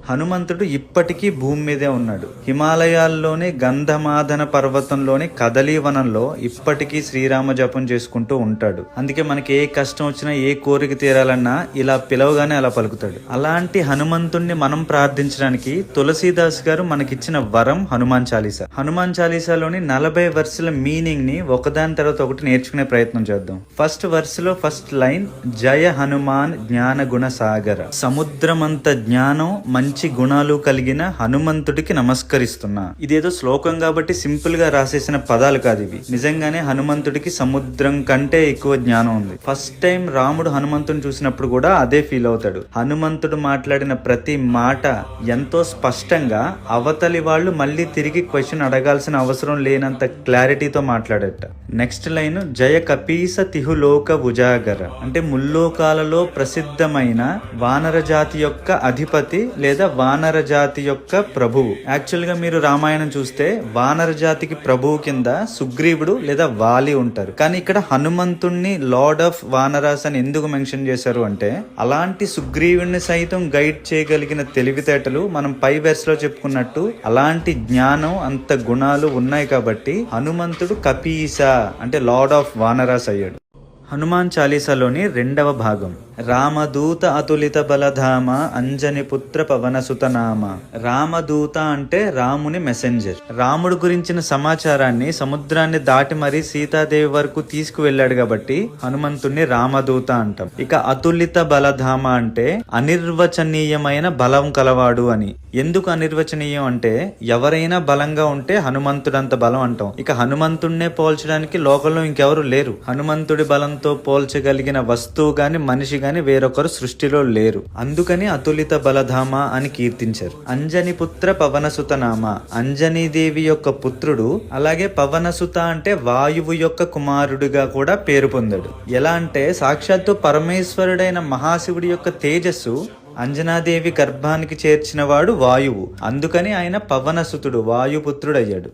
హనుమంతుడు ఇప్పటికీ భూమి మీదే ఉన్నాడు. హిమాలయాల్లోని గంధమాదన పర్వతంలోని కదలీవనంలో ఇప్పటికీ శ్రీరామ జపం చేసుకుంటూ ఉంటాడు. అందుకే మనకి ఏ కష్టం వచ్చినా, ఏ కోరిక తీరాలన్నా ఇలా పిలవగానే అలా పలుకుతాడు. అలాంటి హనుమంతుణ్ణి మనం ప్రార్థించడానికి తులసీదాస్ గారు మనకిచ్చిన వరం హనుమాన్ చాలీసా. హనుమాన్ చాలీసాలోని 40 వర్సుల మీనింగ్ ని ఒకదాని తర్వాత ఒకటి నేర్చుకునే ప్రయత్నం చేద్దాం. ఫస్ట్ వర్స్ లో ఫస్ట్ లైన్, జయ హనుమాన్ జ్ఞాన గుణ సాగర. సముద్రమంత జ్ఞానం, మంచి గుణాలు కలిగిన హనుమంతుడికి నమస్కరిస్తున్నా. ఇదేదో శ్లోకం కాబట్టి సింపుల్ గా రాసేసిన పదాలు కాదు ఇవి. నిజంగానే హనుమంతుడికి సముద్రం కంటే ఎక్కువ జ్ఞానం ఉంది. ఫస్ట్ టైం రాముడు హనుమంతుడిని చూసినప్పుడు కూడా అదే ఫీల్ అవుతాడు. హనుమంతుడు మాట్లాడిన ప్రతి మాట ఎంతో స్పష్టంగా, అవతలి వాళ్ళు మళ్ళీ తిరిగి క్వశ్చన్ అడగాల్సిన అవసరం లేనంత క్లారిటీతో మాట్లాడట. నెక్స్ట్ లైన్, జయ కపీస తిహులోక ఉజాగర. అంటే ముల్లోకాలలో ప్రసిద్ధమైన వానర జాతి యొక్క అధిపతి లేదా వానర జాతి యొక్క ప్రభువు. యాక్చువల్ గా మీరు రామాయణం చూస్తే వానర జాతికి ప్రభువు కింద సుగ్రీవుడు లేదా వాలి ఉంటారు. కానీ ఇక్కడ హనుమంతుణ్ణి లార్డ్ ఆఫ్ వానరాస్ అని ఎందుకు మెన్షన్ చేశారు అంటే, అలాంటి సుగ్రీవుడిని సైతం గైడ్ చేయగలిగిన తెలివితేటలు మనం పై వెర్స్ లో చెప్పుకున్నట్టు అలాంటి జ్ఞానం, అంత గుణాలు ఉన్నాయి కాబట్టి హనుమంతుడు కపీస అంటే లార్డ్ ఆఫ్ వానరాస్ అయ్యాడు. హనుమాన్ చాలీసాలోని 2వ భాగం, రామదూత అతులిత బలధామ అంజని పుత్ర పవనసుతనామ. రామదూత అంటే రాముని మెసెంజర్. రాముడు గురించిన సమాచారాన్ని సముద్రాన్ని దాటి మరీ సీతాదేవి వరకు తీసుకువెళ్ళాడు కాబట్టి హనుమంతుణ్ణి రామదూత అంటాం. ఇక అతులిత బలధామ అంటే అనిర్వచనీయమైన బలం కలవాడు అని. ఎందుకు అనిర్వచనీయం అంటే, ఎవరైనా బలంగా ఉంటే హనుమంతుడంత బలం అంటాం. ఇక హనుమంతుడినే పోల్చడానికి లోకంలో ఇంకెవరు లేరు. హనుమంతుడి బలంతో పోల్చగలిగిన వస్తువు గాని, మనిషి గాని వేరొకరు సృష్టిలో లేరు. అందుకని అతులిత బలధామ అని కీర్తించారు. అంజని పుత్ర పవనసుతనామ, అంజనీదేవి యొక్క పుత్రుడు. అలాగే పవనసుత అంటే వాయువు యొక్క కుమారుడిగా కూడా పేరు పొందాడు. ఎలా అంటే, సాక్షాత్తు పరమేశ్వరుడైన మహాశివుడి యొక్క తేజస్సు అంజనాదేవి గర్భానికి చేర్చినవాడు వాయువు. అందుకని ఆయన పవనసుతుడు, వాయుపుత్రుడయ్యాడు.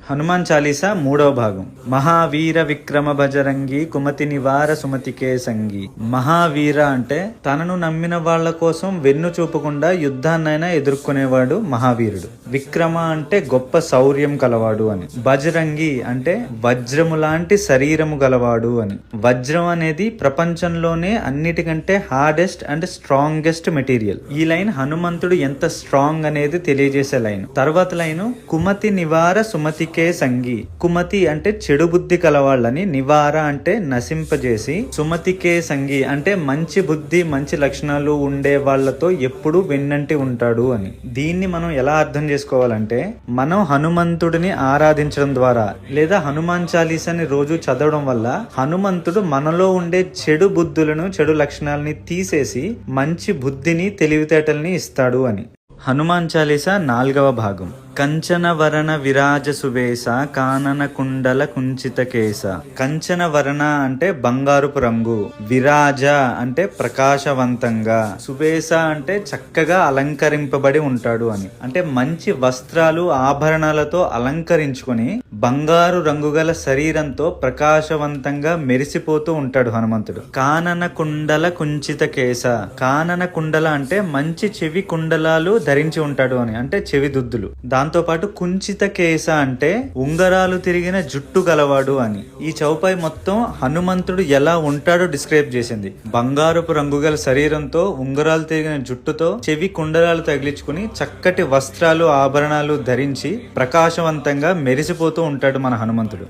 హనుమాన్ చాలీసా 3వ భాగం, మహావీర విక్రమ భజరంగి కుమతి నివార సుమతికే సంగి. మహావీర అంటే తనను నమ్మిన వాళ్ల కోసం వెన్ను చూపకుండా యుద్ధాన్నైనా ఎదుర్కొనేవాడు మహావీరుడు. విక్రమ అంటే గొప్ప శౌర్యం కలవాడు అని. బజరంగి అంటే వజ్రము లాంటి శరీరము గలవాడు అని. వజ్రం అనేది ప్రపంచంలోనే అన్నిటికంటే హార్డెస్ట్ అండ్ స్ట్రాంగెస్ట్ మెటీరియల్. ఈ లైన్ హనుమంతుడు ఎంత స్ట్రాంగ్ అనేది తెలియజేసే లైన్. తర్వాత లైను, కుమతి నివార సుమతికే సంగి. కుమతి అంటే చెడు బుద్ధి కలవాళ్ళని, నివార అంటే నశింపజేసి, సుమతికే సంగి అంటే మంచి బుద్ధి, మంచి లక్షణాలు ఉండే వాళ్లతో ఎప్పుడు వెన్నంటి ఉంటాడు అని. దీన్ని మనం ఎలా అర్థం చేసుకోవాలంటే, మనం హనుమంతుడిని ఆరాధించడం ద్వారా లేదా హనుమాన్ చాలీసాని రోజు చదవడం వల్ల హనుమంతుడు మనలో ఉండే చెడు బుద్ధులను, చెడు లక్షణాలని తీసేసి మంచి బుద్ధిని, తెలివితేటల్ని ఇస్తాడు అని. హనుమాన్ చాలీసా 4వ భాగం, కంచన వరణ విరాజ సువేశ కానన కుండల కుంచిత కేశ. కంచన వరణ అంటే బంగారుపు రంగు, విరాజ అంటే ప్రకాశవంతంగా, సువేశ అంటే చక్కగా అలంకరింపబడి ఉంటాడు అని. అంటే మంచి వస్త్రాలు, ఆభరణాలతో అలంకరించుకొని బంగారు రంగు గల శరీరంతో ప్రకాశవంతంగా మెరిసిపోతూ ఉంటాడు హనుమంతుడు. కానన కుండల కుంచిత కేశ. కానన కుండల అంటే మంచి చెవి కుండలాలు ధరించి ఉంటాడు అని, అంటే చెవి దుద్దులు. దాంతో పాటు కుంచిత కేశ అంటే ఉంగరాలు తిరిగిన జుట్టు గలవాడు అని. ఈ చౌపాయి మొత్తం హనుమంతుడు ఎలా ఉంటాడో డిస్క్రైబ్ చేసింది. బంగారపు రంగు గల శరీరంతో, ఉంగరాలు తిరిగిన జుట్టుతో, చెవి కుండలాలు తగిలించుకుని చక్కటి వస్త్రాలు, ఆభరణాలు ధరించి ప్రకాశవంతంగా మెరిసిపోతూ ఉంటాడు మన హనుమంతుడు.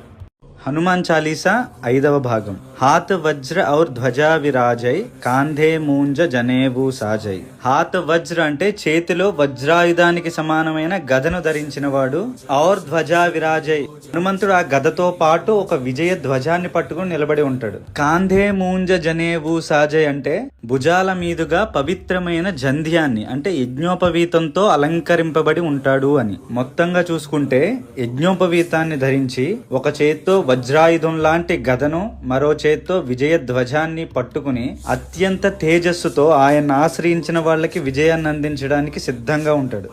హనుమాన్ చాలీసా 5వ భాగం, హాత్ వజ్ర ఔర్ ధ్వజా విరాజై కాంధే మూంజ జనేవు సాజై. హాత్ వజ్ర అంటే చేతిలో వజ్రాయుధానికి సమానమైన గదను ధరించిన వాడు. ఔర్ ధ్వజా విరాజై, హనుమంతుడు ఆ గదతో పాటు ఒక విజయ ధ్వజాన్ని పట్టుకుని నిలబడి ఉంటాడు. కాంధే మూంజ జనేవు సాజై అంటే భుజాల మీదుగా పవిత్రమైన జంధ్యాన్ని, అంటే యజ్ఞోపవీతంతో అలంకరింపబడి ఉంటాడు అని. మొత్తంగా చూసుకుంటే యజ్ఞోపవీతాన్ని ధరించి ఒక చేత్తో వజ్రాయుధం లాంటి గదను, మరో చేత్తో విజయ ధ్వజాన్ని పట్టుకుని అత్యంత తేజస్సుతో ఆయన ఆశ్రయించిన వాళ్ళకి విజయాన్ని అందించడానికి సిద్ధంగా ఉంటాడు.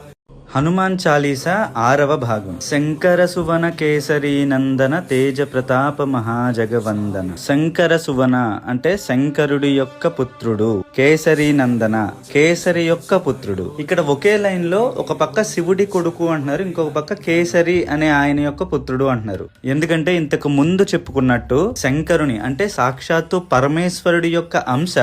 హనుమాన్ చాలీసా 6వ భాగం. శంకర సువన కేసరి నందన తేజ ప్రతాప మహాజగవందన. శంకర సువన అంటే శంకరుడి యొక్క పుత్రుడు, కేసరి నందన కేసరి యొక్క పుత్రుడు. ఇక్కడ ఒకే లైన్ లో ఒక పక్క శివుడి కొడుకు అంటున్నారు, ఇంకొక పక్క కేసరి అనే ఆయన యొక్క పుత్రుడు అంటున్నారు. ఎందుకంటే ఇంతకు ముందు చెప్పుకున్నట్టు శంకరుని అంటే సాక్షాత్తు పరమేశ్వరుడి యొక్క అంశ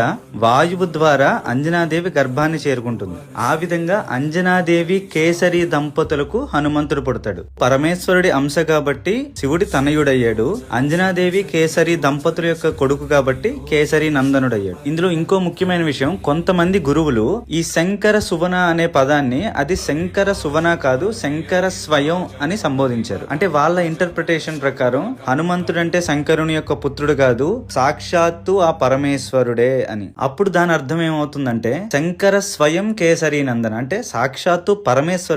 వాయువు ద్వారా అంజనాదేవి గర్భాన్ని చేరుకుంటుంది. ఆ విధంగా అంజనాదేవి కేసరి దంపతులకు హనుమంతుడు పుడతాడు. పరమేశ్వరుడి అంశ కాబట్టి శివుడి తనయుడయ్యాడు. అంజనాదేవి కేసరి దంపతుల యొక్క కొడుకు కాబట్టి కేసరి నందనుడయ్యాడు. ఇందులో ఇంకో ముఖ్యమైన విషయం, కొంతమంది గురువులు ఈ శంకర సువన అనే పదాన్ని అది శంకర సువన కాదు శంకర స్వయం అని సంబోధించారు. అంటే వాళ్ళ ఇంటర్ప్రిటేషన్ ప్రకారం హనుమంతుడు అంటే శంకరుని యొక్క పుత్రుడు కాదు, సాక్షాత్తు ఆ పరమేశ్వరుడే అని. అప్పుడు దాని అర్థం ఏమవుతుందంటే శంకర స్వయం కేసరి నందన అంటే సాక్షాత్తు పరమేశ్వరుడే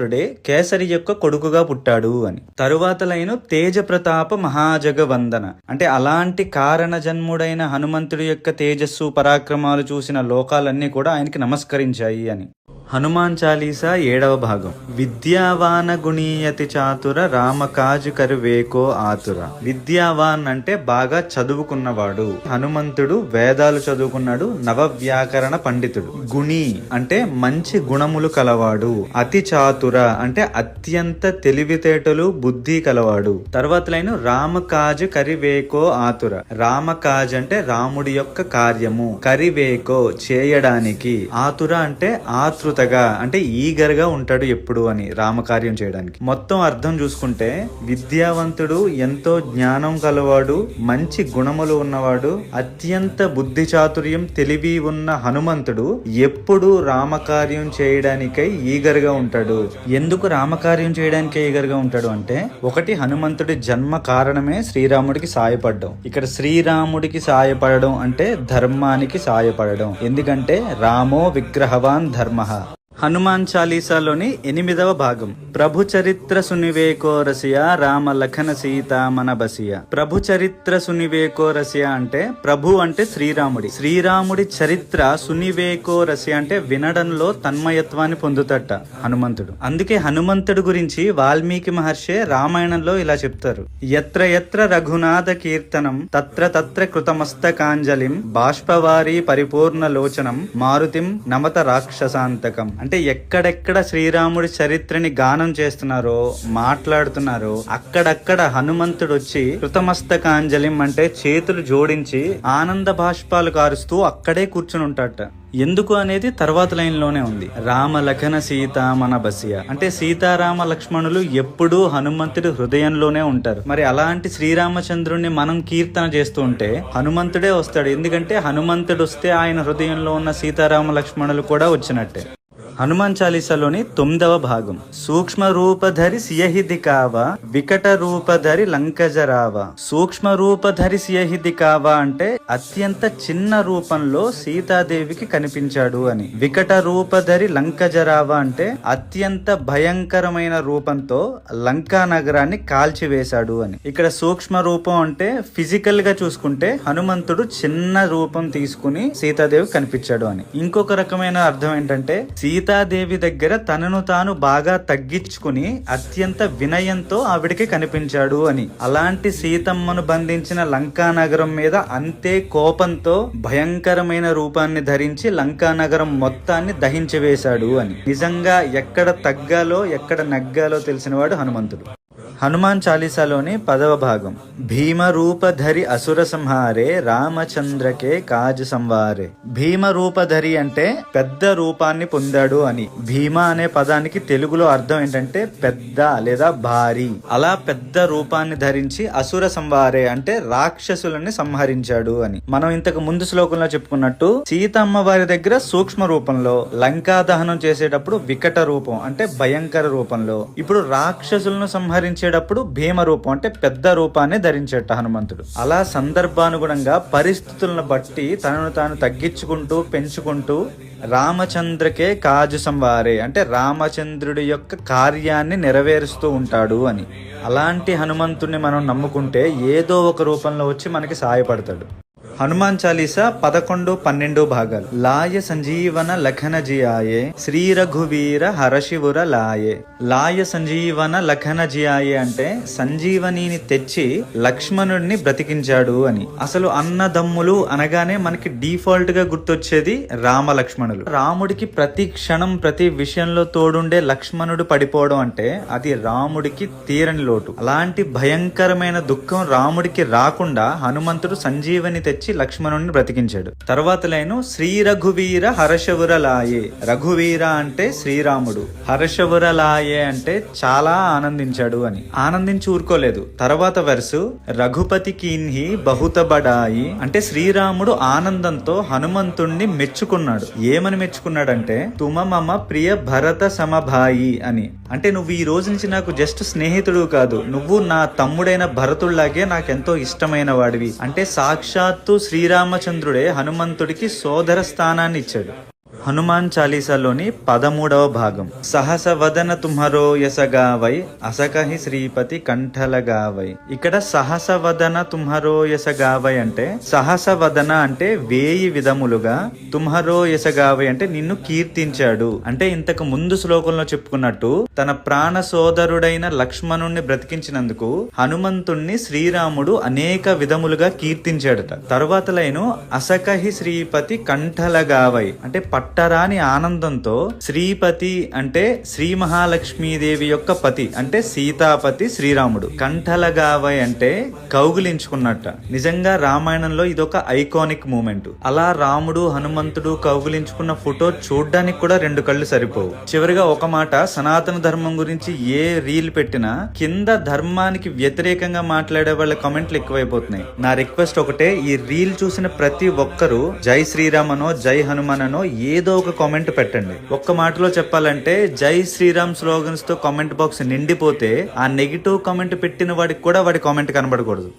కేసరి యొక్క కొడుకుగా పుట్టాడు అని. తరువాత లైను తేజ ప్రతాప మహాజగవందన అంటే అలాంటి కారణ జన్ముడైన హనుమంతుడి యొక్క తేజస్సు పరాక్రమాలు చూసిన లోకాలన్నీ కూడా ఆయనకి నమస్కరించాయి అని. హనుమాన్ చాలీసా 7వ భాగం. విద్యావాన గుణీయతి చాతుర రామకాజు కరువేకో ఆతుర. విద్యావాన్ అంటే బాగా చదువుకున్నవాడు. హనుమంతుడు వేదాలు చదువుకున్నాడు, నవవ్యాకరణ పండితుడు. గుణి అంటే మంచి గుణములు కలవాడు. అతి చాతుర అంటే అత్యంత తెలివితేటలు బుద్ధి కలవాడు. తర్వాత లైను రామకాజు కరివేకో ఆతుర. రామకాజ్ అంటే రాముడి యొక్క కార్యము, కరివేకో చేయడానికి, ఆతుర అంటే ఆతృతగా అంటే ఈగర్గా ఉంటాడు ఎప్పుడు అని రామకార్యం చేయడానికి. మొత్తం అర్థం చూసుకుంటే విద్యావంతుడు, ఎంతో జ్ఞానం కలవాడు, మంచి గుణములు ఉన్నవాడు, అత్యంత బుద్ధి చాతుర్యం తెలివి ఉన్న హనుమంతుడు ఎప్పుడు రామకార్యం చేయడానికై ఈగర్గా ఉంటాడు. ఎందుకు రామకార్యం చేయడానికి ఈగర్గా ఉంటాడు అంటే, ఒకటి హనుమంతుడి జన్మ కారణమే శ్రీరాముడికి సాయపడడం. ఇక్కడ శ్రీరాముడికి సాయపడడం అంటే ధర్మానికి సాయపడడం. ఎందుకంటే రామో విగ్రహవాన్ ధర్మః. హనుమాన్ చాలీసాలోని 8వ భాగం. ప్రభు చరిత్ర సునివేకో రసియ రామ లఖన సీతా మన బసియ. ప్రభు చరిత్ర సునివేకో రసియ అంటే ప్రభు అంటే శ్రీరాముడి చరిత్ర సునివేకో రసియ అంటే వినడంలో తన్మయత్వాన్ని పొందుతట హనుమంతుడు. అందుకే హనుమంతుడు గురించి వాల్మీకి మహర్షి రామాయణంలో ఇలా చెప్తారు, యత్ర యత్ర రఘునాథ కీర్తనం తత్ర తత్ర కృతమస్తకాంజలిం బాష్పవారి పరిపూర్ణ లోచనం మారుతిం నమత రాక్షసాంతకం. అంటే ఎక్కడెక్కడ శ్రీరాముడి చరిత్రని గానం చేస్తున్నారో మాట్లాడుతున్నారో అక్కడక్కడ హనుమంతుడు వచ్చి కృతమస్తకాంజలిం అంటే చేతులు జోడించి ఆనంద బాష్పాలు కారుస్తూ అక్కడే కూర్చుని ఉంటాడట. ఎందుకు అనేది తర్వాత లైన్ లోనే ఉంది. రామ లఖన సీత మన బసియ అంటే సీతారామ లక్ష్మణులు ఎప్పుడూ హనుమంతుడి హృదయంలోనే ఉంటారు. మరి అలాంటి శ్రీరామచంద్రుణ్ణి మనం కీర్తన చేస్తూ ఉంటే హనుమంతుడే వస్తాడు. ఎందుకంటే హనుమంతుడు వస్తే ఆయన హృదయంలో ఉన్న సీతారామ లక్ష్మణులు కూడా వచ్చినట్టే. హనుమాన్ చాలీసాలోని 9వ భాగం. సూక్ష్మ రూపధరి సియహిది కావ వికట రూపధరి లంకజరావ. సూక్ష్మ రూపధరి సియహిది కావ అంటే అత్యంత చిన్న రూపంలో సీతాదేవికి కనిపించాడు అని. వికట రూపధరి లంకజరావ అంటే అత్యంత భయంకరమైన రూపంతో లంకా నగరాన్ని కాల్చివేశాడు అని. ఇక్కడ సూక్ష్మ రూపం అంటే ఫిజికల్ గా చూసుకుంటే హనుమంతుడు చిన్న రూపం తీసుకుని సీతాదేవి కనిపించాడు అని. ఇంకొక రకమైన అర్థం ఏంటంటే సీతాదేవి దగ్గర తనను తాను బాగా తగ్గించుకుని అత్యంత వినయంతో ఆవిడికి కనిపించాడు అని. అలాంటి సీతమ్మను బంధించిన లంకా నగరం మీద అంతే కోపంతో భయంకరమైన రూపాన్ని ధరించి లంకా నగరం మొత్తాన్ని దహించి వేశాడు అని. నిజంగా ఎక్కడ తగ్గాలో ఎక్కడ నగ్గాలో తెలిసినవాడు హనుమంతుడు. హనుమాన్ చాలీసాలోని 10వ భాగం. భీమ రూపధరి అసుర సంహారే రామచంద్రకే కాజ సంవారే. భీమ రూపధరి అంటే పెద్ద రూపాన్ని పొందాడు అని. భీమ అనే పదానికి తెలుగులో అర్థం ఏంటంటే పెద్ద లేదా భారీ. అలా పెద్ద రూపాన్ని ధరించి అసుర సంవారే అంటే రాక్షసులని సంహరించాడు అని. మనం ఇంతకు ముందు శ్లోకంలో చెప్పుకున్నట్టు సీతమ్మ వారి దగ్గర సూక్ష్మ రూపంలో, లంకా దహనం చేసేటప్పుడు వికట రూపం అంటే భయంకర రూపంలో, ఇప్పుడు రాక్షసులను సంహరించేటప్పుడు భీమ రూపం అంటే పెద్ద రూపాన్ని ధరించేట హనుమంతుడు. అలా సందర్భానుగుణంగా పరిస్థితులను బట్టి తనను తాను తగ్గించుకుంటూ పెంచుకుంటూ రామచంద్రకే కాజు సంవారే అంటే రామచంద్రుడి యొక్క కార్యాన్ని నెరవేరుస్తూ ఉంటాడు అని. అలాంటి హనుమంతుడిని మనం నమ్ముకుంటే ఏదో ఒక రూపంలో వచ్చి మనకి సహాయపడతాడు. హనుమాన్ చాలీసా 11-12 భాగాలు. లాయ సంజీవన లఖన జియాయే శ్రీ రఘువీర హరశివుర లాయే. లాయ సంజీవన లఖన జియాయే అంటే సంజీవనిని తెచ్చి లక్ష్మణుడిని బ్రతికించాడు అని. అసలు అన్నదమ్ములు అనగానే మనకి డిఫాల్ట్ గా గుర్తొచ్చేది రామ లక్ష్మణులు. రాముడికి ప్రతి క్షణం ప్రతి విషయంలో తోడుండే లక్ష్మణుడు పడిపోవడం అంటే అది రాముడికి తీరని లోటు. అలాంటి భయంకరమైన దుఃఖం రాముడికి రాకుండా హనుమంతుడు సంజీవని తెచ్చి లక్ష్మణుడిని బ్రతికించాడు. తర్వాత లైను శ్రీ రఘువీర హర్షవుర లాయే. రఘువీర అంటే శ్రీరాముడు, హర్షవుర లాయే అంటే చాలా ఆనందించాడు అని. ఆనందించి ఊరుకోలేదు. తర్వాత వెర్సు రఘుపతి కీన్హి బహుత బడాయి అంటే శ్రీరాముడు ఆనందంతో హనుమంతుణ్ణి మెచ్చుకున్నాడు. ఏమని మెచ్చుకున్నాడంటే తుమ మమ ప్రియ భరత సమభాయి అని. అంటే నువ్వు ఈ రోజు నుంచి నాకు జస్ట్ స్నేహితుడు కాదు, నువ్వు నా తమ్ముడైన భరతుళ్లాగే నాకెంతో ఇష్టమైన వాడివి అంటే సాక్షాత్తు శ్రీరామచంద్రుడే హనుమంతుడికి సోదర స్థానాన్ని ఇచ్చాడు. హనుమాన్ చాలీసాలోని 13వ భాగం. సహస వదన తుమ్హరో యసగావై అసకహి శ్రీపతి కంఠలగావై. ఇక్కడ సహస వదన తుమ్హరో యసగావై అంటే సహస వదన అంటే 1000 విధములుగా, తుమ్హరో యసగావై అంటే నిన్ను కీర్తించాడు. అంటే ఇంతకు ముందు శ్లోకంలో చెప్పుకున్నట్టు తన ప్రాణ సోదరుడైన లక్ష్మణుణ్ణి బ్రతికించినందుకు హనుమంతుణ్ణి శ్రీరాముడు అనేక విధములుగా కీర్తించాడట. తరువాత లైను అసకహి శ్రీపతి కంఠలగావై అంటే పట్టరాని ఆనందంతో శ్రీపతి అంటే శ్రీ మహాలక్ష్మీదేవి యొక్క పతి అంటే సీతాపతి శ్రీరాముడు. కంఠలగావై అంటే కౌగులించుకున్నట్ట. నిజంగా రామాయణంలో ఇదొక ఐకానిక్ మూమెంట్. అలా రాముడు హనుమంతుడు కౌగులించుకున్న ఫోటో చూడ్డానికి కూడా 2 కళ్ళు సరిపోవు. చివరిగా ఒక మాట, సనాతన ధర్మం గురించి ఏ రీల్ పెట్టినా కింద ధర్మానికి వ్యతిరేకంగా మాట్లాడే వాళ్ళ కామెంట్లు ఎక్కువైపోతున్నాయి. నా రిక్వెస్ట్ ఒకటే, ఈ రీల్ చూసిన ప్రతి ఒక్కరూ జై శ్రీరామ్ అనో జై హనుమాన్ అనో ఏదో ఒక కామెంట్ పెట్టండి. ఒక్క మాటలో చెప్పాలంటే జై శ్రీరామ్ స్లోగన్స్ తో కామెంట్ బాక్స్ నిండిపోతే ఆ నెగిటివ్ కామెంట్ పెట్టిన వాడికి కూడా వాడి కామెంట్ కనబడకూడదు.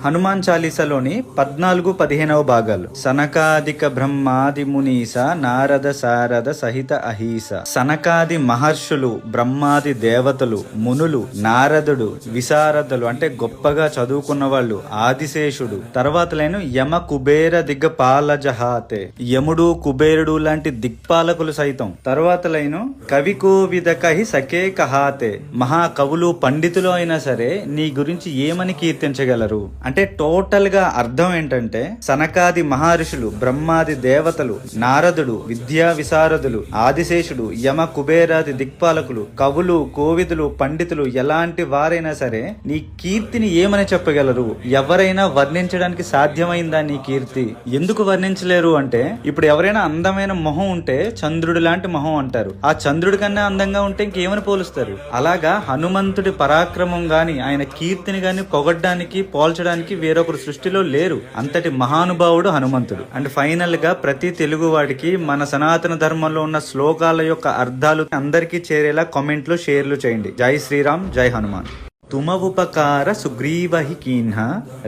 హనుమాన్ చాలీసాలోని 14-15వ భాగాలు. సనకాదిక బ్రహ్మాది మునీస నారద సారద సహిత అహీస. సనకాది మహర్షులు, బ్రహ్మాది దేవతలు, మునులు, నారదుడు, విశారదులు అంటే గొప్పగా చదువుకున్న వాళ్ళు, ఆదిశేషుడు, తర్వాత లైను యమ కుబేర దిగ్గపాల జహాతే. యముడు కుబేరుడు లాంటి దిక్పాలకులు సైతం. తర్వాత లైను కవి కోవిదకహి సకే కహాతే. మహాకవులు పండితులు అయినా సరే నీ గురించి ఏమని కీర్తించగలరు అంటే టోటల్ గా అర్థం ఏంటంటే సనకాది మహర్షులు, బ్రహ్మాది దేవతలు, నారదుడు, విద్యా విశారదులు, ఆదిశేషుడు, యమ కుబేరాది దిక్పాలకులు, కవులు, కోవిదులు, పండితులు ఎలాంటి వారైనా సరే నీ కీర్తిని ఏమని చెప్పగలరు? ఎవరైనా వర్ణించడానికి సాధ్యమైందా నీ కీర్తి? ఎందుకు వర్ణించలేరు అంటే ఇప్పుడు ఎవరైనా అందమైన మొహం ఉంటే చంద్రుడి లాంటి మొహం అంటారు. ఆ చంద్రుడి కన్నా అందంగా ఉంటే ఇంకేమని పోలుస్తారు? అలాగా హనుమంతుడి పరాక్రమం గాని ఆయన కీర్తిని గాని పొగడ్డానికి పోల్చడానికి వేరొకరు సృష్టిలో లేరు. అంతటి మహానుభావుడు హనుమంతుడు. అండ్ ఫైనల్ గా ప్రతి తెలుగు వాడికి మన సనాతన ధర్మంలో ఉన్న శ్లోకాల యొక్క అర్థాలు అందరికీ చేరేలా కామెంట్లు షేర్లు చేయండి. జై శ్రీరామ్, జై హనుమాన్. తుమ ఉపకార సుగ్రీవహి కీన్హ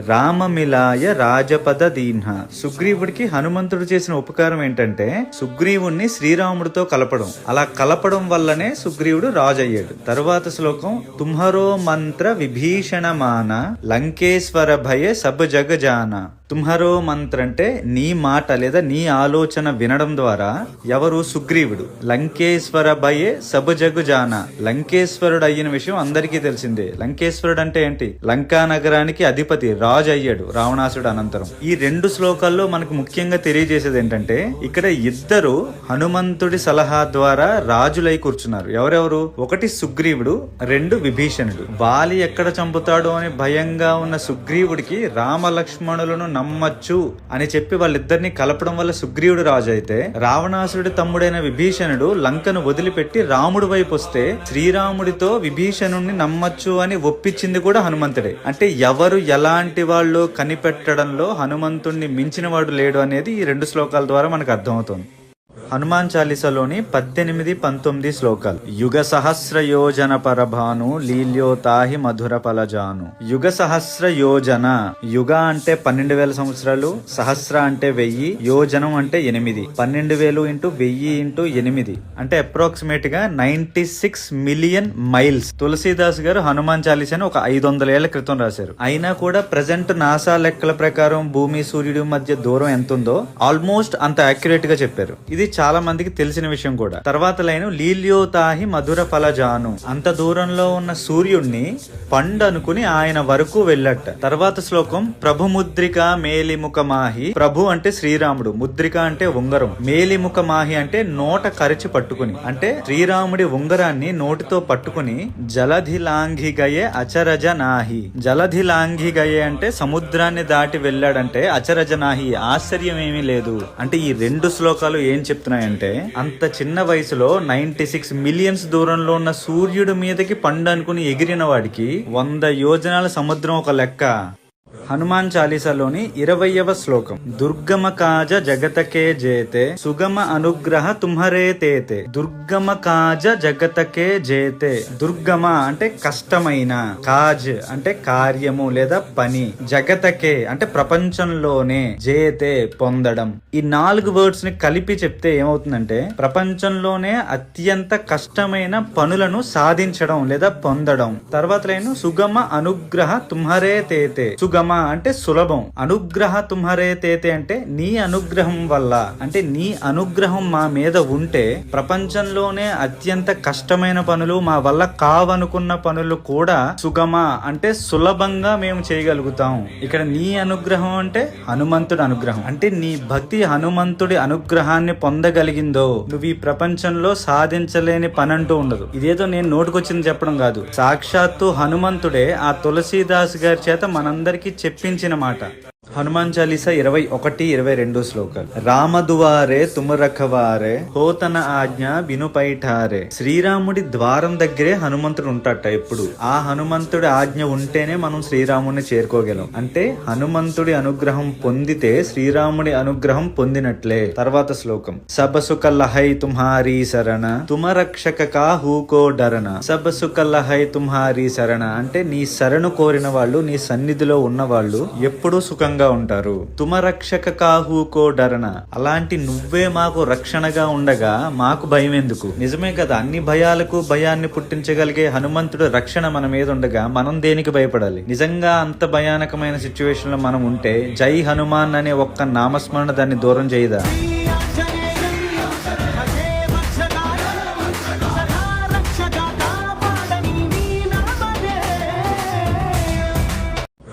రామమిలాయ రాజపద దీన్హ. సుగ్రీవుడికి హనుమంతుడు చేసిన ఉపకారం ఏంటంటే సుగ్రీవుణ్ణి శ్రీరాముడితో కలపడం. అలా కలపడం వల్లనే సుగ్రీవుడు రాజు అయ్యాడు. తరువాత శ్లోకం తుమ్హరో మంత్ర విభీషణమాన లంకేశ్వర భయ సబ్ జగజాన. తుమ్హరో మంత్ర అంటే నీ మాట లేదా నీ ఆలోచన వినడం ద్వారా ఎవరు? సుగ్రీవుడు. లంకేశ్వర భయే సబ్ జగుజాన. లంకేశ్వరుడు అయిన విషయం అందరికీ తెలిసిందే. లంకేశ్వరుడు అంటే ఏంటి? లంకా నగరానికి అధిపతి, రాజు అయ్యాడు రావణాసుడు అనంతరం. ఈ 2 శ్లోకాల్లో మనకు ముఖ్యంగా తెలియజేసేది ఏంటంటే ఇక్కడ ఇద్దరు హనుమంతుడి సలహా ద్వారా రాజులై కూర్చున్నారు. ఎవరెవరు? ఒకటి సుగ్రీవుడు, 2 విభీషణుడు. వాలి ఎక్కడ చంపుతాడో అని భయంగా ఉన్న సుగ్రీవుడికి రామ లక్ష్మణులను నమ్మచ్చు అని చెప్పి వాళ్ళిద్దరిని కలపడం వల్ల సుగ్రీవుడు రాజు అయితే, రావణాసురుడి తమ్ముడైన విభీషణుడు లంకను వదిలిపెట్టి రాముడి వైపు వస్తే శ్రీరాముడితో విభీషణుడిని నమ్మచ్చు అని ఒప్పించింది కూడా హనుమంతుడే. అంటే ఎవరు ఎలాంటి వాళ్ళు కనిపెట్టడంలో హనుమంతుడిని మించిన వాడు లేడు అనేది ఈ 2 శ్లోకాల ద్వారా మనకు అర్థమవుతుంది. హనుమాన్ చాలీసాలోని 18, 19 శ్లోకాలు. యుగ సహస్ర యోజన పరభాను లీల్యోతాహి మధుర ఫలజాను. యుగ సహస్ర యోజన, యుగ అంటే 12,000 సంవత్సరాలు, సహస్ర అంటే 1000, యోజనం అంటే 8. 12,000 ఇంటూ 1000 ఇంటూ 8 అంటే అప్రాక్సిమేట్ గా 96 మిలియన్ మైల్స్. తులసీదాస్ గారు హనుమాన్ చాలీసాని ఒక 500 ఏళ్ల క్రితం రాశారు. అయినా కూడా ప్రజెంట్ నాసా లెక్కల ప్రకారం భూమి సూర్యుడి మధ్య దూరం ఎంత ఉందో ఆల్మోస్ట్ అంత అక్యురేట్ గా చెప్పారు. ఇది చాలా మందికి తెలిసిన విషయం కూడా. తర్వాత లైన్ లీల్యోతాహి మధుర ఫలజాను. అంత దూరంలో ఉన్న సూర్యుడిని పండు అనుకుని ఆయన వరకు వెళ్ళట. తర్వాత శ్లోకం ప్రభు ముద్రిక మేలిముఖ మాహి. ప్రభు అంటే శ్రీరాముడు, ముద్రిక అంటే ఉంగరం, మేలిముఖ మాహి అంటే నోట కరిచి పట్టుకుని, అంటే శ్రీరాముడి ఉంగరాన్ని నోటితో పట్టుకుని జలధిలాంఘిగయే అచరజ నాహి. జలధిలాంఘిగయే అంటే సముద్రాన్ని దాటి వెళ్ళాడంటే అచరజ నాహి, ఆశ్చర్యం ఏమీ లేదు. అంటే ఈ 2 శ్లోకాలు ఏం చెప్తున్నాయంటే అంత చిన్న వయసులో 96 మిలియన్స్ దూరంలో ఉన్న సూర్యుడి మీదకి పండు అనుకుని ఎగిరిన వాడికి 100 యోజనాల సముద్రం ఒక లెక్క. హనుమాన్ చాలీసాలోని 20వ శ్లోకం దుర్గమ కాజ జగతకే జేతే సుగమ అనుగ్రహ తుమ్హరే తేతే. దుర్గమ కాజ జగతకే జేతే. దుర్గమ అంటే కష్టమైన, కాజ్ అంటే కార్యము లేదా పని, జగతకే అంటే ప్రపంచంలోనే, జేతే పొందడం. ఈ 4 వర్డ్స్ ని కలిపి చెప్తే ఏమవుతుందంటే ప్రపంచంలోనే అత్యంత కష్టమైన పనులను సాధించడం లేదా పొందడం. తర్వాత లైన్ సుగమ అనుగ్రహ తుమ్హరే తేతే. సుగమ అంటే సులభం, అనుగ్రహ తుమ్హరే తేతే అంటే నీ అనుగ్రహం వల్ల, అంటే నీ అనుగ్రహం మా మీద ఉంటే ప్రపంచంలోనే అత్యంత కష్టమైన పనులు, మా వల్ల కావనుకున్న పనులు కూడా సుగమ అంటే సులభంగా మేము చేయగలుగుతాం. ఇక్కడ నీ అనుగ్రహం అంటే హనుమంతుడి అనుగ్రహం. అంటే నీ భక్తి హనుమంతుడి అనుగ్రహాన్ని పొందగలిగిందో నువ్వు ఈ ప్రపంచంలో సాధించలేని పని అంటూ ఉండదు. ఇదేదో నేను నోటుకొచ్చింది చెప్పడం కాదు, సాక్షాత్తు హనుమంతుడే ఆ తులసీదాస్ గారి చేత మనందరికీ చెప్పించిన మాట. హనుమాన్ చాలీసా 21, 22 శ్లోకాలు. రామదువారే తుమరఖవారే హోతన ఆజ్ఞ బినుపైఠారే. శ్రీరాముడి ద్వారం దగ్గరే హనుమంతుడు ఉంటాట ఎప్పుడు. ఆ హనుమంతుడి ఆజ్ఞ ఉంటేనే మనం శ్రీరాముడిని చేరుకోగలం. అంటే హనుమంతుడి అనుగ్రహం పొందితే శ్రీరాముడి అనుగ్రహం పొందినట్లే. తర్వాత శ్లోకం సబసుక లహై తుమ్హారీ శరణ తుమరక్షక కా హూకో డరణ. సబసుక లహై తుమ్హారీ శరణ అంటే నీ శరణు కోరిన వాళ్ళు, నీ సన్నిధిలో ఉన్న వాళ్ళు ఎప్పుడూ సుఖంగా ఉంటారు. తుమరక్షక కాహూకో డరణ, అలాంటి నువ్వే మాకు రక్షణగా ఉండగా మాకు భయం ఎందుకు? నిజమే కదా, అన్ని భయాలకు భయాన్ని పుట్టించగలిగే హనుమంతుడు రక్షణ మన మీద ఉండగా మనం దేనికి భయపడాలి? నిజంగా అంత భయానకమైన సిచ్యువేషన్ లో మనం ఉంటే జై హనుమాన్ అనే ఒక్క నామస్మరణ దాన్ని దూరం చేయదా?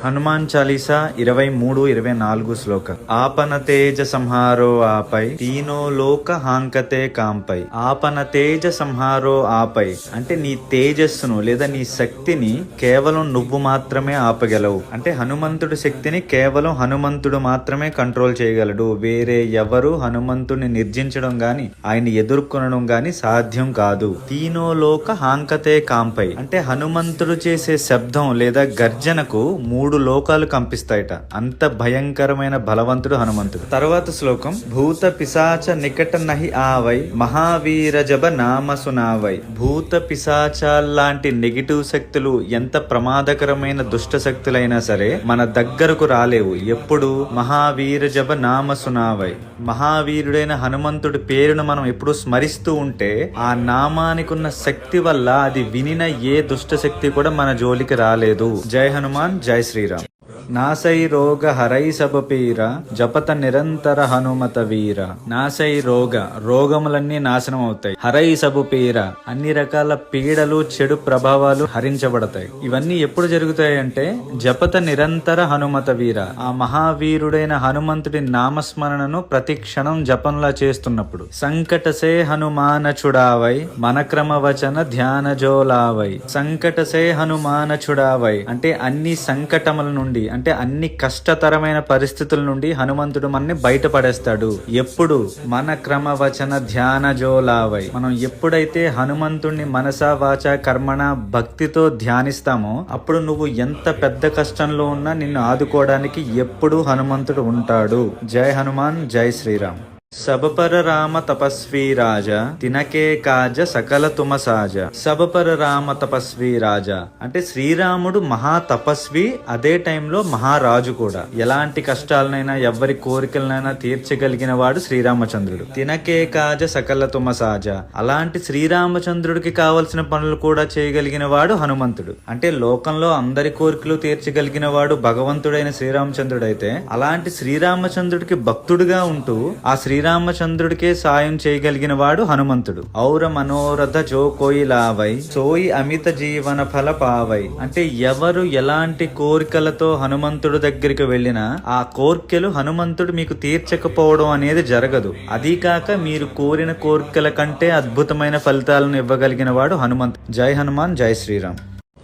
హనుమాన్ చాలీసా 23, 24 శ్లోక ఆపన తేజ సంహారో ఆపై తీనో లోక హాంకతే కాంపై. ఆపన తేజ సంహారో ఆపై అంటే నీ తేజస్సును లేదా నీ శక్తిని కేవలం నువ్వు మాత్రమే ఆపగలవు. అంటే హనుమంతుడి శక్తిని కేవలం హనుమంతుడు మాత్రమే కంట్రోల్ చేయగలడు. వేరే ఎవరు హనుమంతుడిని నిర్జించడం గాని ఆయన ఎదుర్కొనడం గాని సాధ్యం కాదు. తీనో లోక హాంకతే కాంపై అంటే హనుమంతుడు చేసే శబ్దం లేదా గర్జనకు 3 లోకాలు కంపిస్తాయట. అంత భయంకరమైన బలవంతుడు హనుమంతుడు. తర్వాత శ్లోకం భూత పిశాచ నికట నహి ఆవై మహావీర జబ నామ సునావై. భూత పిశాచాల్లాంటి నెగిటివ్ శక్తులు ఎంత ప్రమాదకరమైన దుష్ట శక్తులైనా సరే మన దగ్గరకు రాలేవు. ఎప్పుడు మహావీర జబ నామ సునావై, మహావీరుడైన హనుమంతుడి పేరును మనం ఎప్పుడు స్మరిస్తూ ఉంటే ఆ నామానికి ఉన్న శక్తి వల్ల అది వినిన ఏ దుష్ట శక్తి కూడా మన జోలికి రాలేదు. జై హనుమాన్, జై శ్రీరామ్. నాసై రోగ హరై సబ పీర జపత నిరంతర హనుమత వీర. నాసై రోగ, రోగములన్నీ నాశనం అవుతాయి. హరై సబు పీర అన్ని రకాల పీడలు చెడు ప్రభావాలు హరించబడతాయి. ఇవన్నీ ఎప్పుడు జరుగుతాయి అంటే జపత నిరంతర హనుమత వీర, ఆ మహావీరుడైన హనుమంతుడి నామస్మరణను ప్రతి క్షణం జపంలా చేస్తున్నప్పుడు. సంకటసే హనుమానచుడావై మనక్రమ వచన ధ్యాన జోలావై. సంకటసే హనుమానచుడావై అంటే అన్ని సంకటముల నుండి, అంటే అన్ని కష్టతరమైన పరిస్థితుల నుండి హనుమంతుడు మనని బయటపడేస్తాడు. ఎప్పుడు మన క్రమవచన ధ్యాన జోలావై, మనం ఎప్పుడైతే హనుమంతుడిని మనసా వాచ కర్మణ భక్తితో ధ్యానిస్తామో అప్పుడు నువ్వు ఎంత పెద్ద కష్టంలో ఉన్నా నిన్ను ఆదుకోవడానికి ఎప్పుడు హనుమంతుడు ఉంటాడు. జై హనుమాన్, జై శ్రీరామ్. సబపర రామ తపస్వీ రాజా తినకే కాజ సకల తుమ సాజ. సబపర రామ తపస్వీ రాజా అంటే శ్రీరాముడు మహా తపస్వి, అదే టైంలో మహారాజు కూడా. ఎలాంటి కష్టాలనైనా ఎవరి కోరికలనైనా తీర్చగలిగిన వాడు శ్రీరామచంద్రుడు. తినకే కాజ సకల తుమ సాజ, అలాంటి శ్రీరామచంద్రుడికి కావలసిన పనులు కూడా చేయగలిగిన వాడు హనుమంతుడు. అంటే లోకంలో అందరి కోరికలు తీర్చగలిగిన వాడు భగవంతుడైన శ్రీరామచంద్రుడైతే, అలాంటి శ్రీరామచంద్రుడికి భక్తుడుగా ఉంటూ ఆ శ్రీరామచంద్రుడికే సాయం చేయగలిగిన వాడు హనుమంతుడు. ఔర మనోరథ జో కోయి లావై సోయి అమిత జీవన ఫల పావై. అంటే ఎవరు ఎలాంటి కోరికలతో హనుమంతుడు దగ్గరికి వెళ్ళినా ఆ కోరికలు హనుమంతుడు మీకు తీర్చకపోవడం అనేది జరగదు. అదీ కాక మీరు కోరిన కోరికల కంటే అద్భుతమైన ఫలితాలను ఇవ్వగలిగిన వాడు హనుమంతుడు. జై హనుమాన్, జై శ్రీరామ్.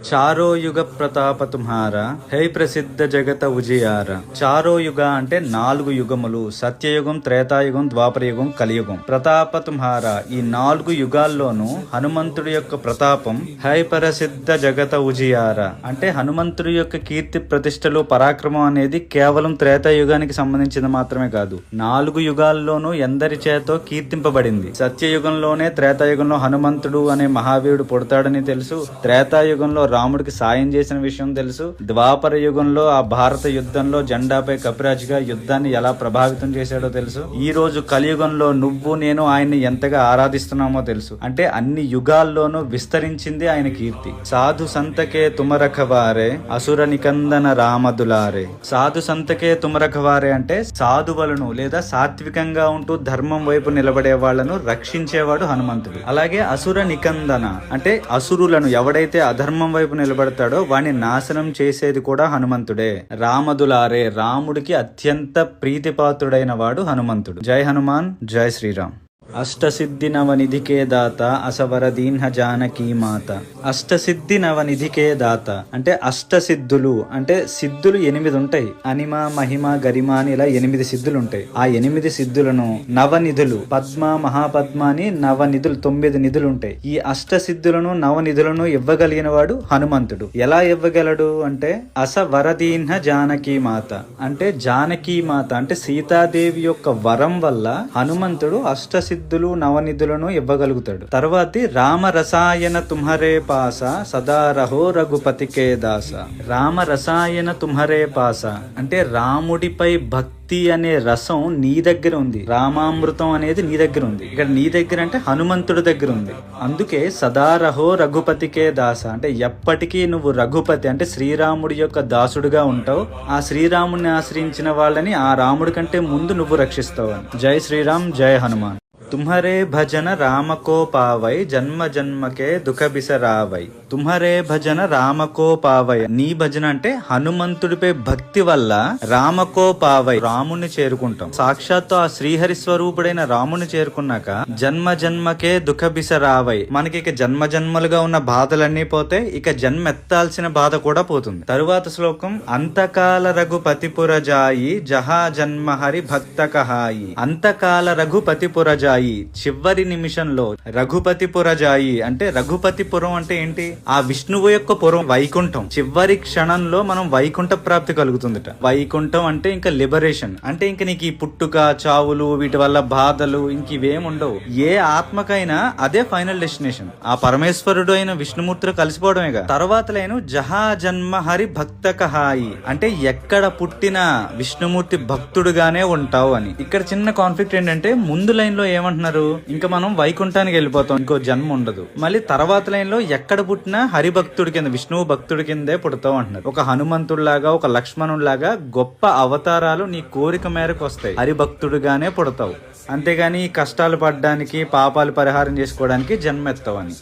చారో యుగ ప్రతాప తుమ్హారా హై ప్రసిద్ధ జగత ఉజియార. చారో యుగ అంటే 4 యుగములు, సత్యయుగం, త్రేతాయుగం, ద్వాపరయుగం, కలియుగం. ప్రతాప తుమ్హారా, ఈ 4 యుగాల్లోనూ హనుమంతుడి యొక్క ప్రతాపం హై ప్రసిద్ధ జగత ఉజియార అంటే హనుమంతుడి యొక్క కీర్తి ప్రతిష్టలు పరాక్రమం అనేది కేవలం త్రేతాయుగానికి సంబంధించింది మాత్రమే కాదు, 4 యుగాల్లోనూ ఎందరి చేతో కీర్తింపబడింది. సత్యయుగంలోనే త్రేతాయుగంలో హనుమంతుడు అనే మహావీరుడు పుడతాడని తెలుసు, త్రేతాయుగంలో రాముడికి సాయం చేసిన విషయం తెలుసు, ద్వాపర యుగంలో ఆ భారత యుద్ధంలో జెండాపై కపిరాజుగా యుద్ధాన్ని ఎలా ప్రభావితం చేశాడో తెలుసు, ఈ రోజు కలియుగంలో నువ్వు నేను ఆయన్ని ఎంతగా ఆరాధిస్తున్నామో తెలుసు. అంటే అన్ని యుగాల్లోనూ విస్తరించింది ఆయన కీర్తి. సాధు సంతకే తుమరఖవారే అసుర నికందన రామదులారే. సాధు సంతకే తుమరఖవారే అంటే సాధువులను లేదా సాత్వికంగా ఉంటూ ధర్మం వైపు నిలబడే వాళ్లను రక్షించేవాడు హనుమంతుడు. అలాగే అసుర నికందన అంటే అసురులను ఎవడైతే అధర్మం వైపు నిలబడతాడో వాణ్ణి నాశనం చేసేది కూడా హనుమంతుడే. రామదులారే, రాముడికి అత్యంత ప్రీతిపాత్రుడైన వాడు హనుమంతుడు. జై హనుమాన్, జై శ్రీరామ్. అష్టసిద్ధి నవనిధికే దాత అసవరదీన్హ జానకీ మాత. అష్టసిద్ధి నవనిధికే దాత అంటే అష్టసిద్ధులు అంటే సిద్ధులు 8 ఉంటాయి. అనిమ, మహిమ, గరిమ అని ఇలా 8 సిద్ధులు ఉంటాయి. ఆ 8 సిద్ధులను నవనిధులు, పద్మ, మహాపద్మ అని నవనిధులు 9 నిధులు ఉంటాయి. ఈ అష్టసిద్ధులను నవనిధులను ఇవ్వగలిగిన వాడు హనుమంతుడు. ఎలా ఇవ్వగలడు అంటే అసవరదీన్హ జానకీ మాత అంటే జానకీ మాత అంటే సీతాదేవి యొక్క వరం వల్ల హనుమంతుడు అష్టసిద్ధులు నవనిధులను ఇవ్వగలుగుతాడు. తర్వాతి రామ రసాయన తుమ్హరే పాస సదా రహో రఘుపతికే దాస. రామ రసాయన తుమ్హరే పాస అంటే రాముడిపై భక్తి అనే రసం నీ దగ్గర ఉంది, రామామృతం అనేది నీ దగ్గర ఉంది. ఇక్కడ నీ దగ్గర అంటే హనుమంతుడి దగ్గర ఉంది. అందుకే సదారహో రఘుపతికే దాస అంటే ఎప్పటికీ నువ్వు రఘుపతి అంటే శ్రీరాముడి యొక్క దాసుడుగా ఉంటావు. ఆ శ్రీరాముడిని ఆశ్రయించిన వాళ్ళని ఆ రాముడి కంటే ముందు నువ్వు రక్షిస్తావు అని. జై శ్రీరామ్, జై హనుమాన్. తుమ్హరే భజన రామకో పావై జన్మ జన్మకే దుఃఖ బిసరావై. తుమ్హరే భజన రామకో పావై, నీ భజన అంటే హనుమంతుడిపై భక్తి వల్ల రామకో పావై రాముణ్ణి చేరుకుంటాం. సాక్షాత్తు ఆ శ్రీహరి స్వరూపుడైన రాముని చేరుకున్నాక జన్మ జన్మకే దుఃఖ బిసరావై, మనకి ఇక జన్మ జన్మలుగా ఉన్న బాధలన్నీ పోతే ఇక జన్మెత్తాల్సిన బాధ కూడా పోతుంది. తరువాత శ్లోకం అంతకాల రఘుపతిపురజాయి జహా జన్మ హరి భక్త కహాయి. అంతకాల రఘుపతిపురజాయి చివరి నిమిషంలో రఘుపతిపురజాయి అంటే రఘుపతిపురం అంటే ఏంటి? ఆ విష్ణువు యొక్క పురం వైకుంఠం. చివరి క్షణంలో మనం వైకుంఠ ప్రాప్తి కలుగుతుందట. వైకుంఠం అంటే ఇంకా లిబరేషన్ అంటే ఇంక నీకు ఈ పుట్టుక చావులు వీటి వల్ల బాధలు ఇంక ఇవేం ఉండవు. ఏ ఆత్మకైనా అదే ఫైనల్ డెస్టినేషన్, ఆ పరమేశ్వరుడు అయిన విష్ణుమూర్తిలో కలిసిపోవడమేగా. తర్వాత లైను జహా జన్మ హరి భక్త కహాయి అంటే ఎక్కడ పుట్టినా విష్ణుమూర్తి భక్తుడుగానే ఉంటావు అని. ఇక్కడ చిన్న కాన్ఫ్లిక్ట్ ఏంటంటే ముందు లైన్ లో ఏమంటున్నారు, ఇంకా మనం వైకుంఠానికి వెళ్ళిపోతాం, ఇంకో జన్మ ఉండదు. మళ్ళీ తర్వాత లైన్ లో ఎక్కడ పుట్టినా హరిభక్తుడి కింద విష్ణువు భక్తుడి కిందే పుడతావు అంటున్నారు. ఒక హనుమంతుడిలాగా ఒక లక్ష్మణుడిలాగా గొప్ప అవతారాలు నీ కోరిక మేరకు వస్తాయి, హరిభక్తుడిగానే పుడతావు. అంతేగాని కష్టాలు పడడానికి పాపాలు పరిహారం చేసుకోవడానికి జన్మెత్తావు అని.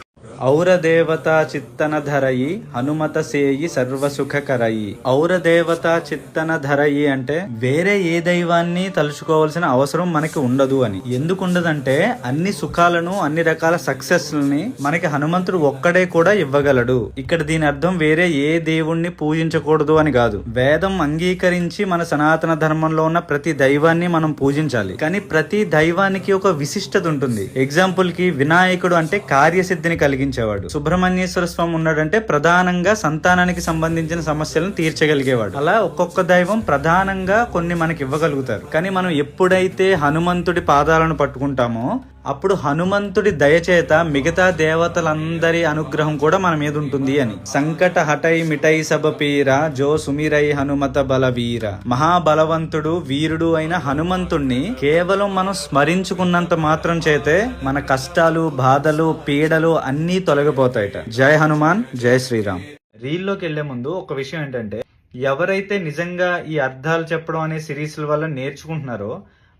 ఔర దేవతా చిత్తన ధరయి హనుమత సేయి సర్వసుఖకరయి. ఔర దేవతా చిత్తన ధరయి అంటే వేరే ఏ దైవాన్ని తలుచుకోవాల్సిన అవసరం మనకి ఉండదు అని. ఎందుకు ఉండదంటే అన్ని సుఖాలను అన్ని రకాల సక్సెస్ ని మనకి హనుమంతుడు ఒక్కడే కూడా ఇవ్వగలడు. ఇక్కడ దీని అర్థం వేరే ఏ దేవుణ్ణి పూజించకూడదు అని కాదు. వేదం అంగీకరించి మన సనాతన ధర్మంలో ఉన్న ప్రతి దైవాన్ని మనం పూజించాలి. కానీ ప్రతి దైవానికి ఒక విశిష్టత ఉంటుంది. ఎగ్జాంపుల్ కి వినాయకుడు అంటే కార్యసిద్ధిని కలిగి కలిగించేవాడు. సుబ్రహ్మణ్యేశ్వర స్వామి ఉన్నాడంటే ప్రధానంగా సంతానానికి సంబంధించిన సమస్యలను తీర్చగలిగేవాడు. అలా ఒక్కొక్క దైవం ప్రధానంగా కొన్ని మనకి ఇవ్వగలుగుతారు. కానీ మనం ఎప్పుడైతే హనుమంతుడి పాదాలను పట్టుకుంటామో అప్పుడు హనుమంతుడి దయచేత మిగతా దేవతలందరి అనుగ్రహం కూడా మన మీద ఉంటుంది అని. సంకట హటై మిటై సబ పీర జో సుమిరై హనుమత బలవీర. మహాబలవంతుడు వీరుడు అయిన హనుమంతుణ్ణి కేవలం మనం స్మరించుకున్నంత మాత్రం చేతే మన కష్టాలు బాధలు పీడలు అన్నీ తొలగిపోతాయట. జై హనుమాన్, జై శ్రీరామ్. రీల్లోకి వెళ్లే ముందు ఒక విషయం ఏంటంటే, ఎవరైతే నిజంగా ఈ అర్థాలు చెప్పడం అనే సిరీస్ల వల్ల నేర్చుకుంటున్నారో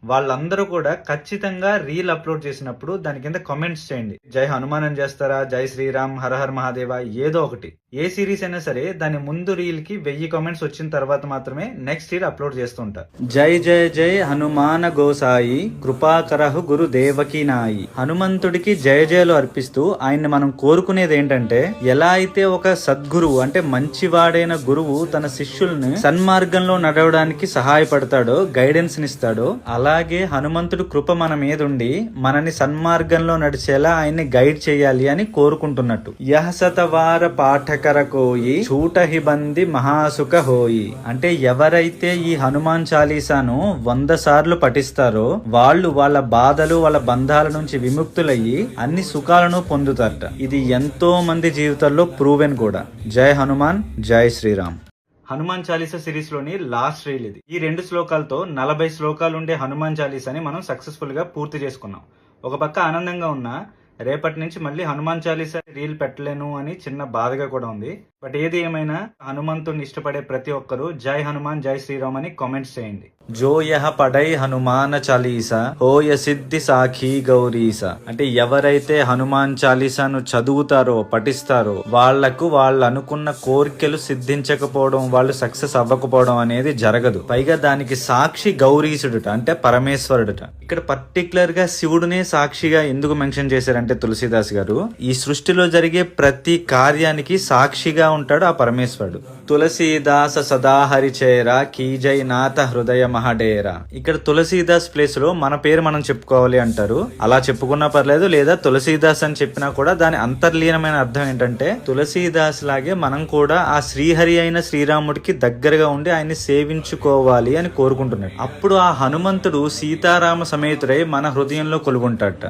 వాళ్ళందరూ కూడా ఖచ్చితంగా రీల్ అప్లోడ్ చేసినప్పుడు దాని కింద కామెంట్స్ చేయండి. జై హనుమాన్ అని చేస్తారా, జై శ్రీరామ్, హర హర్ మహాదేవ, ఏదో ఒకటి. ఏ సిరీస్ అయినా సరే దాని ముందు రీల్ కి 1000 కామెంట్స్ వచ్చిన తర్వాత మాత్రమే నెక్స్ట్ రీల్ అప్లోడ్ చేస్తుంటారు. జై జై జై హనుమాన గోసాయి కృపాకరహు గురు దేవకి నాయి. హనుమంతుడికి జయ జయలు అర్పిస్తూ ఆయన్ని మనం కోరుకునేది ఏంటంటే, ఎలా అయితే ఒక సద్గురువు అంటే మంచివాడైన గురువు తన శిష్యుల్ని సన్మార్గంలో నడవడానికి సహాయపడతాడో, గైడెన్స్ నిస్తాడో, అలాగే హనుమంతుడు కృప మన మీద ఉండి మనని సన్మార్గంలో నడిచేలా ఆయన్ని గైడ్ చేయాలి అని కోరుకుంటున్నట్టు. యహసతవార పాఠకర కోయి చూటహి బంది మహాసుఖ హోయి. అంటే ఎవరైతే ఈ హనుమాన్ చాలీసాను 100 సార్లు పఠిస్తారో వాళ్ళు వాళ్ళ బాధలు వాళ్ళ బంధాల నుంచి విముక్తులయ్యి అన్ని సుఖాలను పొందుతారట. ఇది ఎంతో మంది జీవితాల్లో ప్రూవెన్ కూడా. జై హనుమాన్, జై శ్రీరామ్. హనుమాన్ చాలీసా సిరీస్ లోని లాస్ట్ రీల్ ఇది. ఈ 2 శ్లోకాలతో 40 శ్లోకాలు ఉండే హనుమాన్ చాలీసాని మనం సక్సెస్ఫుల్ గా పూర్తి చేసుకున్నాం. ఒక పక్క ఆనందంగా ఉన్నా రేపటి నుంచి మళ్ళీ హనుమాన్ చాలీసా రీల్ పెట్టలేను అని చిన్న బాధగా కూడా ఉంది. బట్ ఏది ఏమైనా హనుమంతుడిని ఇష్టపడే ప్రతి ఒక్కరూ జై హనుమాన్, జై శ్రీరామ్ అని కామెంట్స్ చేయండి. జో యహ పడై హనుమాన చాలీసా హోయ సిద్ధి సాఖీ గౌరీస. అంటే ఎవరైతే హనుమాన్ చాలీసాను చదువుతారో పఠిస్తారో వాళ్లకు వాళ్ళు అనుకున్న కోరికలు సిద్ధించకపోవడం, వాళ్ళు సక్సెస్ అవ్వకపోవడం అనేది జరగదు. పైగా దానికి సాక్షి గౌరీసుడుట, అంటే పరమేశ్వరుడుట. ఇక్కడ పర్టికులర్ గా శివుడునే సాక్షిగా ఎందుకు మెన్షన్ చేశారంటే తులసీదాస్ గారు, ఈ సృష్టిలో జరిగే ప్రతి కార్యానికి సాక్షిగా ఉంటాడు ఆ పరమేశ్వరుడు. తులసీదాస సదాహరి చేర కీజై నాథ హృదయ మహడేరా. ఇక్కడ తులసీదాస్ ప్లేస్ లో మన పేరు మనం చెప్పుకోవాలి అంటారు. అలా చెప్పుకున్నా పర్లేదు, లేదా తులసీదాస్ అని చెప్పినా కూడా దాని అంతర్లీనమైన అర్థం ఏంటంటే తులసీదాస్ లాగే మనం కూడా ఆ శ్రీహరి అయిన శ్రీరాముడికి దగ్గరగా ఉండి ఆయన్ని సేవించుకోవాలి అని కోరుకుంటున్నాడు. అప్పుడు ఆ హనుమంతుడు సీతారామ సమేతుడై మన హృదయంలో కొలుగుంటాడట.